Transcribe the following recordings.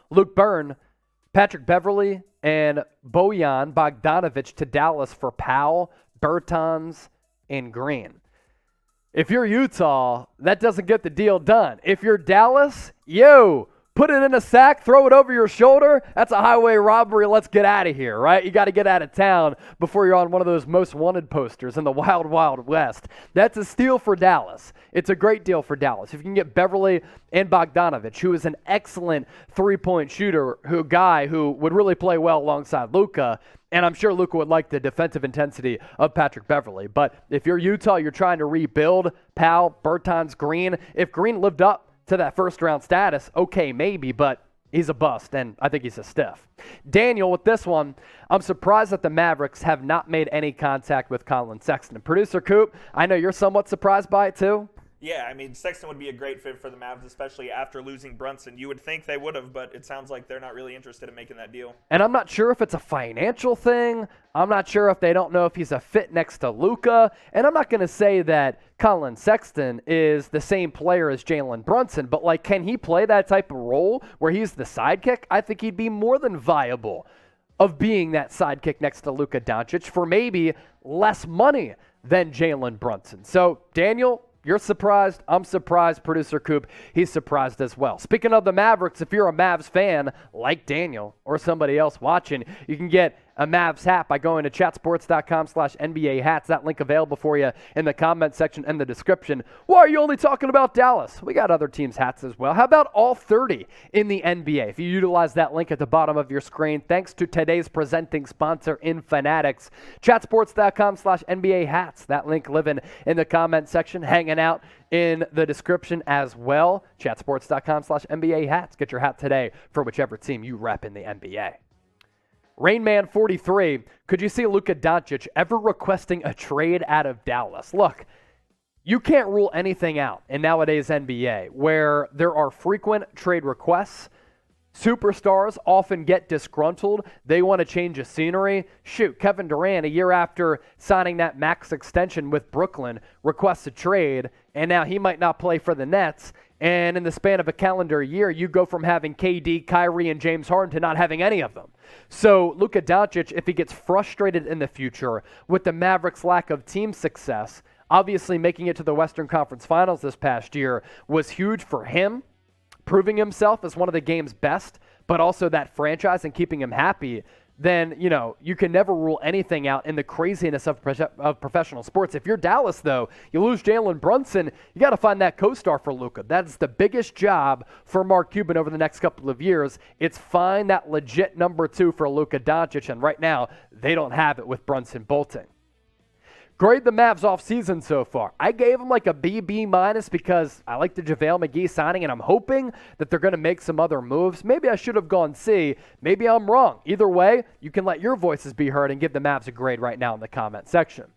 Luke Byrne, Patrick Beverley, and Bojan Bogdanovic to Dallas for Powell, Bertans, and Green. If you're Utah, that doesn't get the deal done. If you're Dallas, put it in a sack, throw it over your shoulder. That's a highway robbery. Let's get out of here, right? You got to get out of town before you're on one of those most wanted posters in the wild, wild west. That's a steal for Dallas. It's a great deal for Dallas. If you can get Beverley and Bogdanovic, who is an excellent three-point shooter, guy who would really play well alongside Luka, and I'm sure Luka would like the defensive intensity of Patrick Beverley. But if you're Utah, you're trying to rebuild Powell, Bertans, Green. If Green lived up to that first-round status, okay, maybe, but he's a bust, and I think he's a stiff. Daniel, with this one, I'm surprised that the Mavericks have not made any contact with Colin Sexton. Producer Coop, I know you're somewhat surprised by it too. Yeah, I mean, Sexton would be a great fit for the Mavs, especially after losing Brunson. You would think they would have, but it sounds like they're not really interested in making that deal. And I'm not sure if it's a financial thing. I'm not sure if they don't know if he's a fit next to Luka. And I'm not going to say that Colin Sexton is the same player as Jalen Brunson, but, can he play that type of role where he's the sidekick? I think he'd be more than viable of being that sidekick next to Luka Doncic for maybe less money than Jalen Brunson. So, Daniel, you're surprised. I'm surprised. Producer Coop, he's surprised as well. Speaking of the Mavericks, if you're a Mavs fan like Daniel or somebody else watching, you can get a Mavs hat by going to chatsports.com/NBA hats. That link available for you in the comment section and the description. Why are you only talking about Dallas? We got other teams' hats as well. How about all 30 in the NBA? If you utilize that link at the bottom of your screen, thanks to today's presenting sponsor, Fanatics, chatsports.com/NBA hats. That link living in the comment section, hanging out in the description as well. Chatsports.com/NBA hats. Get your hat today for whichever team you rep in the NBA. Rainman43, could you see Luka Doncic ever requesting a trade out of Dallas? Look, you can't rule anything out in nowadays NBA where there are frequent trade requests. Superstars often get disgruntled. They want to change the scenery. Shoot, Kevin Durant, a year after signing that max extension with Brooklyn, requests a trade, and now he might not play for the Nets. And in the span of a calendar year, you go from having KD, Kyrie, and James Harden to not having any of them. So Luka Doncic, if he gets frustrated in the future with the Mavericks' lack of team success, obviously making it to the Western Conference Finals this past year was huge for him, proving himself as one of the game's best, but also that franchise and keeping him happy, then, you can never rule anything out in the craziness of professional sports. If you're Dallas, though, you lose Jalen Brunson, you got to find that co-star for Luka. That's the biggest job for Mark Cuban over the next couple of years. It's find that legit number 2 for Luka Doncic, and right now, they don't have it with Brunson bolting. Grade the Mavs offseason so far. I gave them a B minus because I like the JaVale McGee signing, and I'm hoping that they're going to make some other moves. Maybe I should have gone C. Maybe I'm wrong. Either way, you can let your voices be heard and give the Mavs a grade right now in the comment section.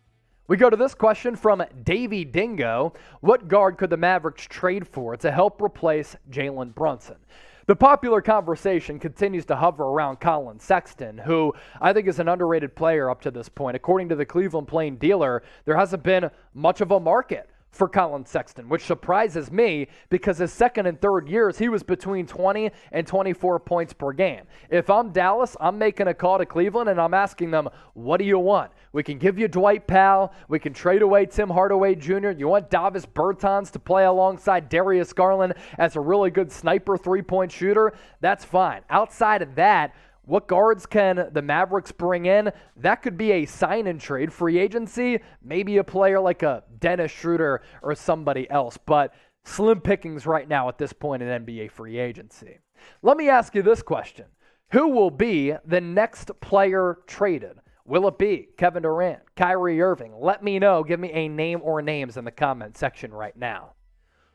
We go to this question from Davey Dingo. What guard could the Mavericks trade for to help replace Jalen Brunson? The popular conversation continues to hover around Colin Sexton, who I think is an underrated player up to this point. According to the Cleveland Plain Dealer, there hasn't been much of a market for Colin Sexton, which surprises me because his second and third years, he was between 20 and 24 points per game. If I'm Dallas, I'm making a call to Cleveland and I'm asking them, what do you want? We can give you Dwight Powell. We can trade away Tim Hardaway Jr. You want Davis Bertans to play alongside Darius Garland as a really good sniper three-point shooter? That's fine. Outside of that, what guards can the Mavericks bring in? That could be a sign-and trade, free agency, maybe a player like a Dennis Schroeder or somebody else, but slim pickings right now at this point in NBA free agency. Let me ask you this question. Who will be the next player traded? Will it be Kevin Durant, Kyrie Irving? Let me know. Give me a name or names in the comment section right now.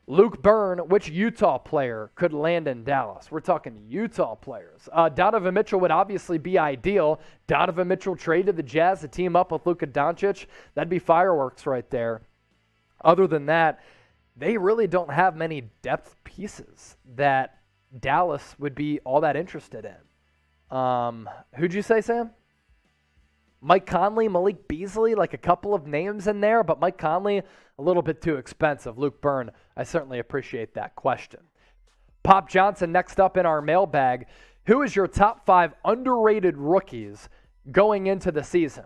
Luke Byrne, which Utah player could land in Dallas? We're talking Utah players. Donovan Mitchell would obviously be ideal. Donovan Mitchell traded the Jazz to team up with Luka Doncic. That'd be fireworks right there. Other than that, they really don't have many depth pieces that Dallas would be all that interested in. Who'd you say, Sam? Mike Conley, Malik Beasley, a couple of names in there, but Mike Conley, a little bit too expensive. Luke Byrne, I certainly appreciate that question. Pop Johnson next up in our mailbag. Who is your top 5 underrated rookies going into the season?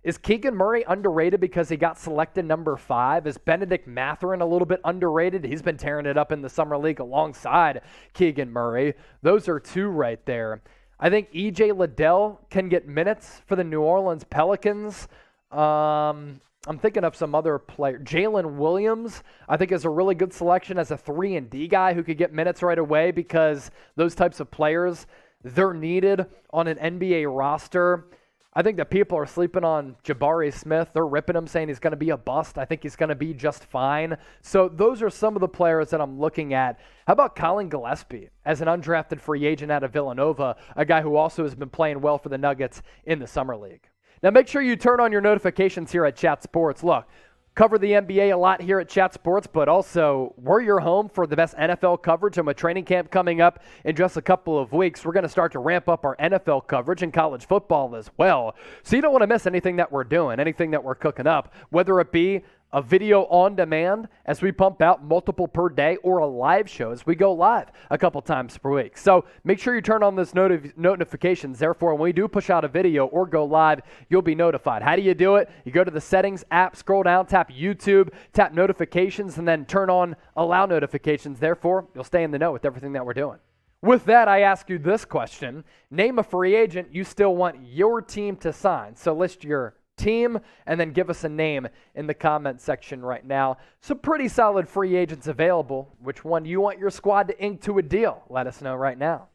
Is Keegan Murray underrated because he got selected number 5? Is Benedict Mathurin a little bit underrated? He's been tearing it up in the Summer League alongside Keegan Murray. Those are 2 right there. I think E.J. Liddell can get minutes for the New Orleans Pelicans. I'm thinking of some other player. Jalen Williams, I think, is a really good selection as a 3-and-D guy who could get minutes right away because those types of players, they're needed on an NBA roster. I think that people are sleeping on Jabari Smith. They're ripping him, saying he's going to be a bust. I think he's going to be just fine. So those are some of the players that I'm looking at. How about Colin Gillespie as an undrafted free agent out of Villanova, a guy who also has been playing well for the Nuggets in the Summer League? Now make sure you turn on your notifications here at Chat Sports. Look, cover the NBA a lot here at Chat Sports, but also we're your home for the best NFL coverage. And with training camp coming up in just a couple of weeks, we're going to start to ramp up our NFL coverage and college football as well. So you don't want to miss anything that we're doing, anything that we're cooking up, whether it be a video on demand as we pump out multiple per day, or a live show as we go live a couple times per week. So make sure you turn on those notifications. Therefore, when we do push out a video or go live, you'll be notified. How do you do it? You go to the settings app, scroll down, tap YouTube, tap notifications, and then turn on allow notifications. Therefore, you'll stay in the know with everything that we're doing. With that, I ask you this question. Name a free agent you still want your team to sign. So list your team and then give us a name in the comment section right now. Some pretty solid free agents available. Which one do you want your squad to ink to a deal? Let us know right now.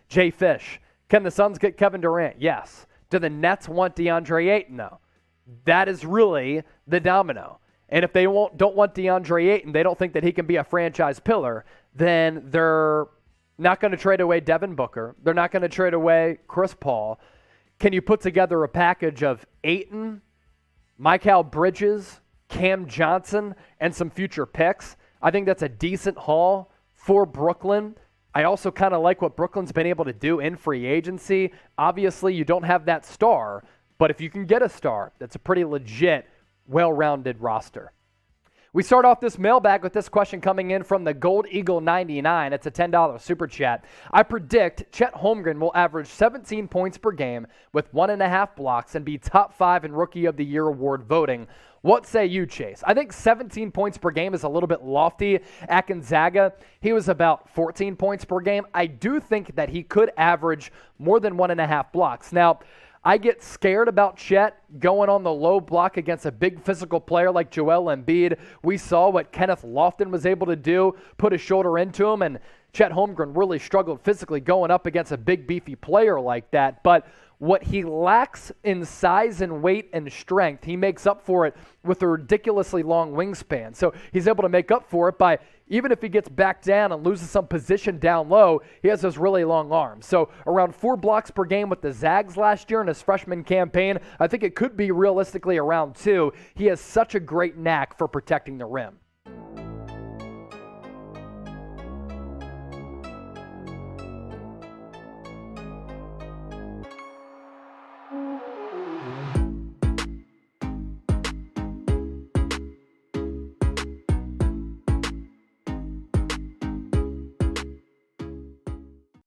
Jay Fish, can the Suns get Kevin Durant? Yes. Do the Nets want DeAndre Ayton? No. That is really the domino. And if they don't want DeAndre Ayton, they don't think that he can be a franchise pillar, then they're not going to trade away Devin Booker. They're not going to trade away Chris Paul. Can you put together a package of Ayton, Mikal Bridges, Cam Johnson, and some future picks? I think that's a decent haul for Brooklyn. I also kind of like what Brooklyn's been able to do in free agency. Obviously, you don't have that star, but if you can get a star, that's a pretty legit, well-rounded roster. We start off this mailbag with this question coming in from the Gold Eagle 99. It's a $10 super chat. I predict Chet Holmgren will average 17 points per game with 1.5 blocks and be top 5 in Rookie of the Year award voting. What say you, Chase? I think 17 points per game is a little bit lofty. At Gonzaga, he was about 14 points per game. I do think that he could average more than 1.5 blocks. Now, I get scared about Chet going on the low block against a big physical player like Joel Embiid. We saw what Kenneth Lofton was able to do, put his shoulder into him, and Chet Holmgren really struggled physically going up against a big, beefy player like that. But what he lacks in size and weight and strength, he makes up for it with a ridiculously long wingspan. So he's able to make up for it by, even if he gets back down and loses some position down low, he has those really long arms. So around 4 blocks per game with the Zags last year in his freshman campaign. I think it could be realistically around 2. He has such a great knack for protecting the rim.